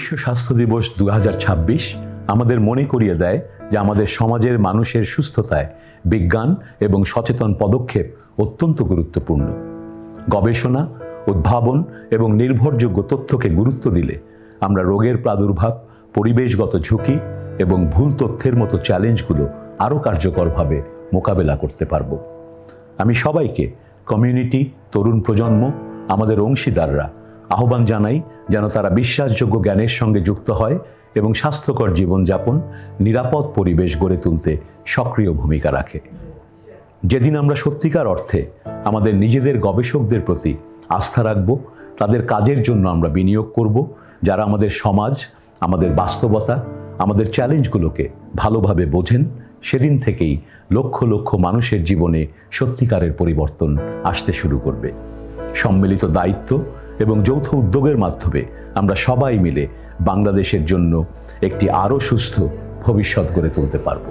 বিশ্ব স্বাস্থ্য দিবস 2026 আমাদের মনে করিয়ে দেয় যে আমাদের সমাজের মানুষের সুস্থতায় বিজ্ঞান এবং সচেতন পদক্ষেপ অত্যন্ত গুরুত্বপূর্ণ। গবেষণা, উদ্ভাবন এবং নির্ভরযোগ্য তথ্যকে গুরুত্ব দিলে আমরা রোগের প্রাদুর্ভাব, পরিবেশগত ঝুঁকি এবং ভুল তথ্যের মতো চ্যালেঞ্জগুলো আরও কার্যকরভাবে মোকাবেলা করতে পারব। আমি সবাইকে, কমিউনিটি, তরুণ প্রজন্ম, আমাদের অংশীদাররা আহ্বান জানাই যেন তারা বিশ্বাসযোগ্য জ্ঞানের সঙ্গে যুক্ত হয় এবং স্বাস্থ্যকর জীবনযাপন, নিরাপদ পরিবেশ গড়ে তুলতে সক্রিয় ভূমিকা রাখে। যেদিন আমরা সত্যিকার অর্থে আমাদের নিজেদের গবেষকদের প্রতি আস্থা রাখব, তাদের কাজের জন্য আমরা বিনিয়োগ করব, যারা আমাদের সমাজ, আমাদের বাস্তবতা, আমাদের চ্যালেঞ্জগুলোকে ভালোভাবে বোঝেন, সেদিন থেকেই লক্ষ লক্ষ মানুষের জীবনে সত্যিকারের পরিবর্তন আসতে শুরু করবে। সম্মিলিত দায়িত্ব এবং যৌথ উদ্যোগের মাধ্যমে আমরা সবাই মিলে বাংলাদেশের জন্য একটি আরও সুস্থ ভবিষ্যৎ গড়ে তুলতে পারব।